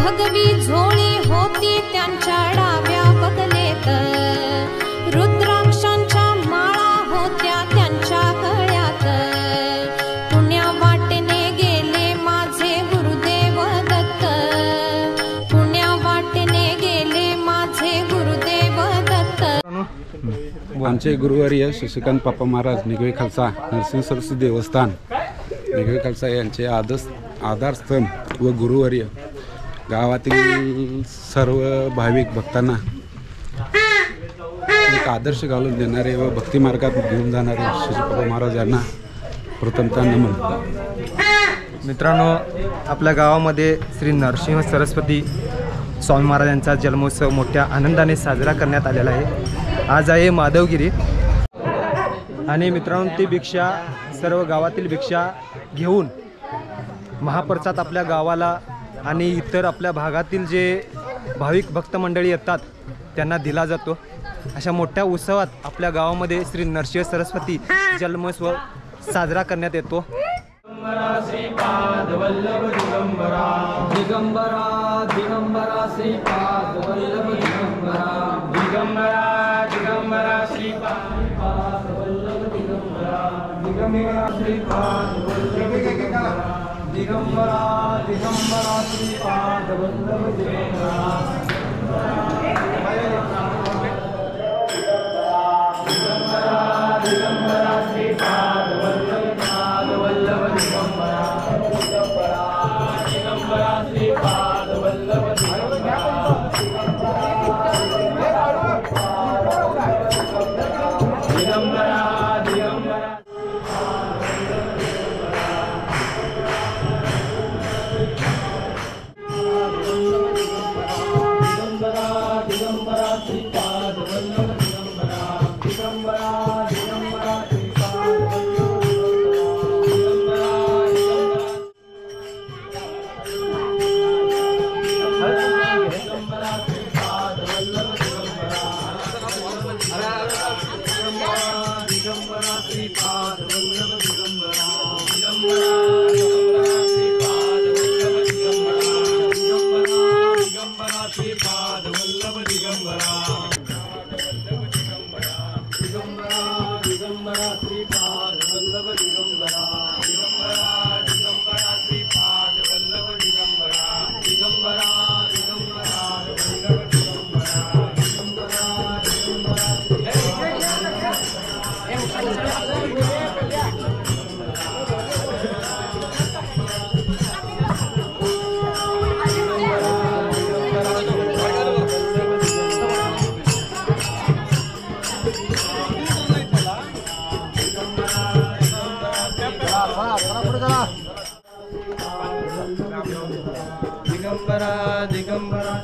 भगवी झोळी होती त्यांच्या डाव्या बगलेत, रुद्राक्षांच्या माळा होत्या त्यांच्या गळ्यात। पुण्या वाटेने गेले माझे गुरुदेव दत्त, पुण्या वाटेने गेले माझे गुरुदेव दत्त। आमचे गुरुवर्य शशिकांत पापा महाराज निगवे खालसा नरसिंह सरस्वती देवस्थान निगवे खालसा यांचे आधारस्तंभ व गुरुवर्य गावातील सर्व भाविक भक्तांना एक आदर्श घालून देणारे व भक्ती मार्गात घेऊन जाणारे शशिपापा महाराज यांना प्रथमतः नमन। मित्रांनो, आपल्या गावामध्ये श्री नरसिंह सरस्वती स्वामी महाराजांचा जन्मोत्सव मोठ्या आनंदाने साजरा करण्यात आलेला आहे। आज आहे माधवगिरी आणि मित्रांनो, ती भिक्षा सर्व गावातील भिक्षा घेऊन महाप्रसाद आपल्या गावाला आणि इतर आपल्या भागातील जे भाविक भक्त मंडळी येतात त्यांना दिला जातो। अशा मोठ्या उत्सवात आपल्या गावामध्ये श्री नरसिंह सरस्वती जन्मोत्सव साजरा करण्यात येतो। श्रीपाद वल्लभ दिगंबरा दिगंबरा दिगंबरा श्रीपाद वल्लभ दिगंबरा दिगंबरा दिगंबरा श्रीपाद वल्लभ दिगंबरा दिगंबरा श्रीपाद वल्लभ दिगंबरा दिगंबरा दिगंबरा श्रीपाद वल्लभ दिगंबरा दिगंबरा श्रीपाद वल्लभ दिगंबरा दिगंबरा श्रीपाद वल्लभ दिगंबरा दिगंबरा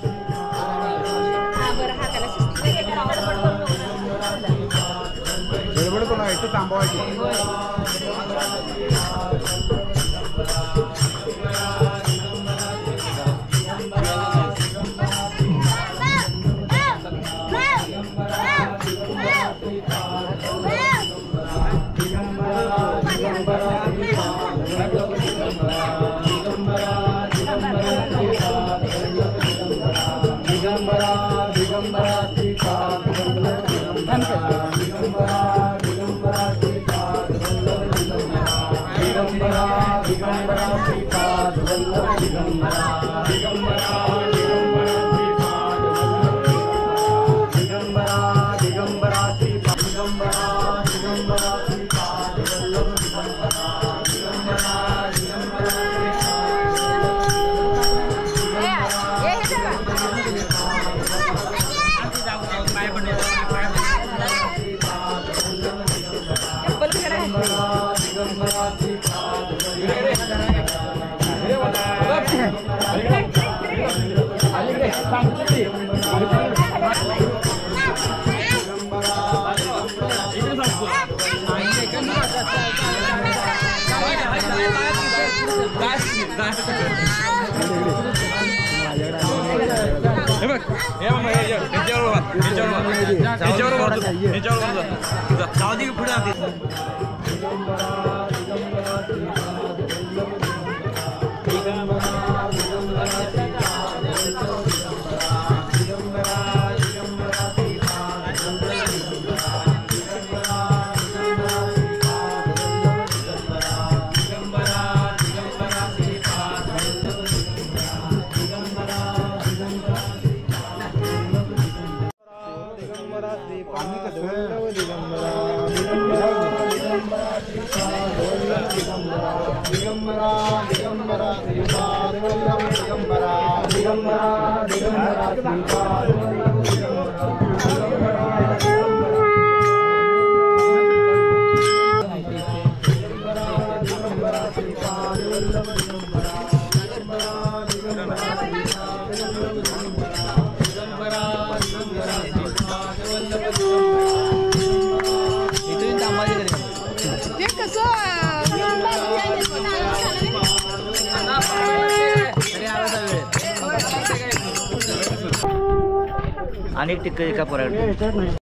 आणि टिक्क एका पोराकडे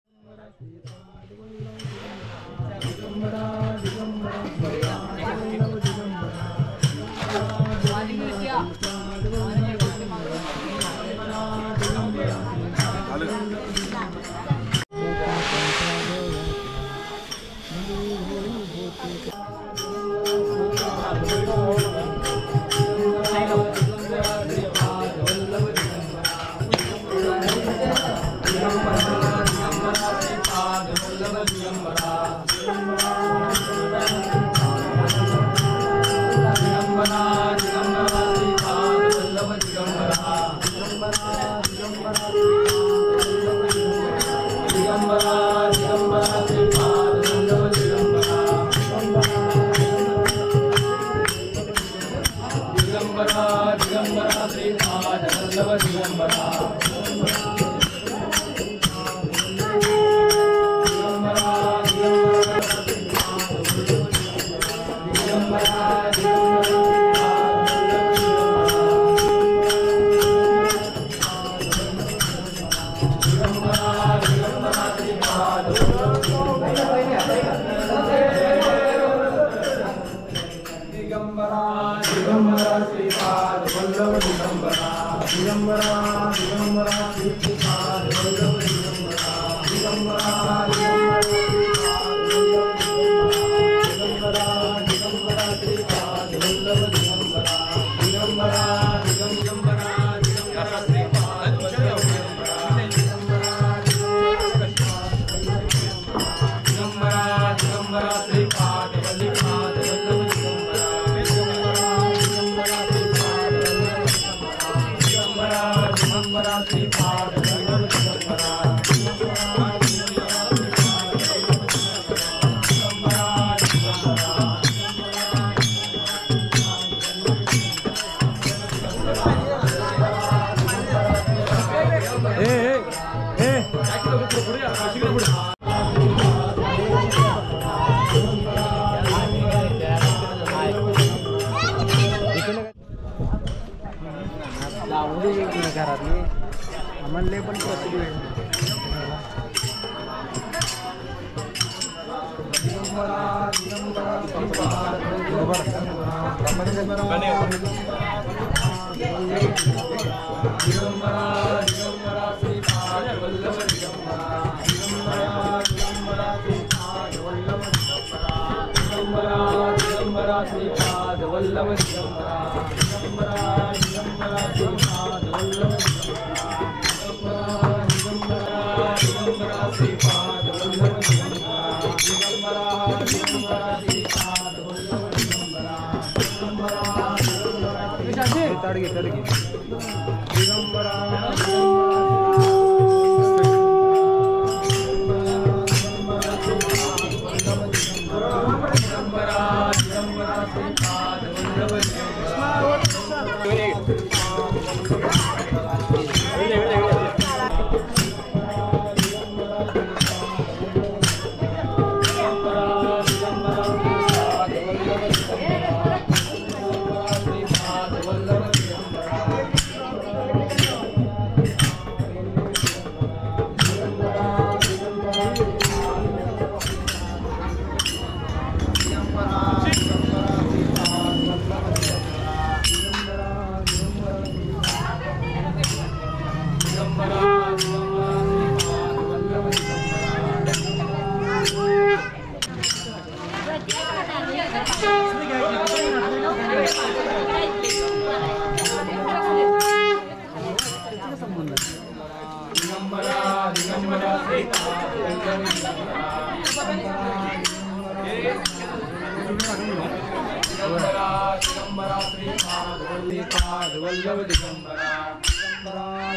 आम्हाला पण प्रसिद्ध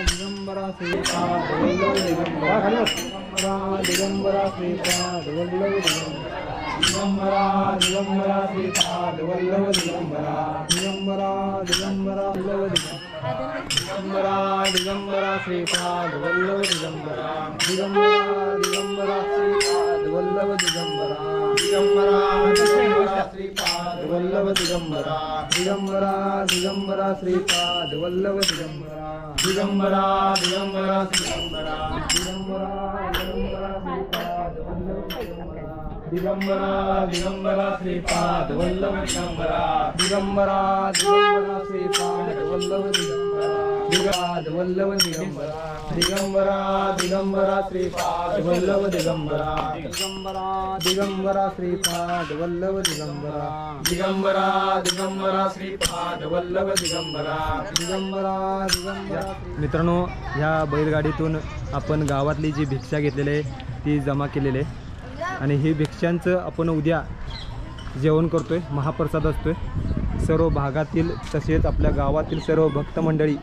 दिगंबरा श्रीपाद वल्लभ दिगंबरा दिगंबरा श्रीपाद वल्लभ दिगंबरा दिगंबरा श्रीपाद वल्लभ दिगंबरा दिगंबरा दिगंबरा वल्लभ दिगंबरा दिगंबरा श्रीपाद वल्लभ दिगंबरा दिगंबरा दिगंबरा श्रीपाद वल्लभ दिगंबरा दिगंबरा दिगंबरा श्रीपाद वल्लभ दिगंबरा दिगंबरा दिगंबरा श्रीपाद वल्लभ दिगंबरा दिगंबरा दिगंबरा दिगंबरा दिगंबरा दिगंबरा श्रीपाद वल्लभ दिगंबरा दिगंबरा दिगंबरा श्रीपाद वल्लभ दिगंबरा दिगंबरा वल्लभ दिगंबरा दिगंबरा दिगंबरा श्रीपाद वल्लभ दिगंबरा दिगंबरा दिगंबरा श्रीपाद वल्लभ दिगंबरा दिगंबरा दिगंबरा श्रीपाद वल्लभ दिगंबरा दिगंबरा दिगंबरा. मित्रांनो, ह्या बैलगाडीतून आपण गावातली जी भिक्षा घेतलेली आहे ती जमा केलेली आहे आणि ही भिक्षांचं आपण उद्या जेवण करतोय, महाप्रसाद असतोय. सर्व भागातील तसेच आपल्या गावातील सर्व भक्त मंडळी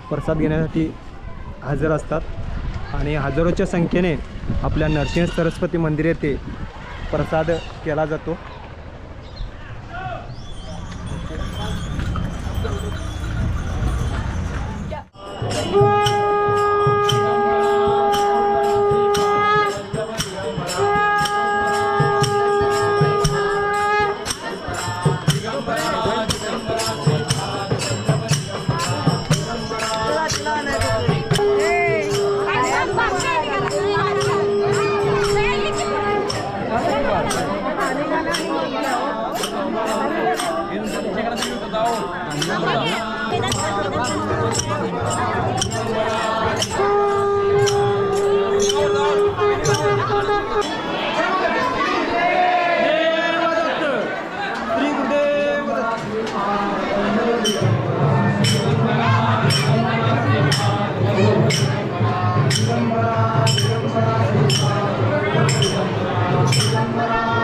प्रसाद घेण्यासाठी हजर असतात आणि हजारोच्या संख्येने आपल्या नरसिंह सरस्वती मंदिर येथे प्रसाद केला जातो. दिगंबरा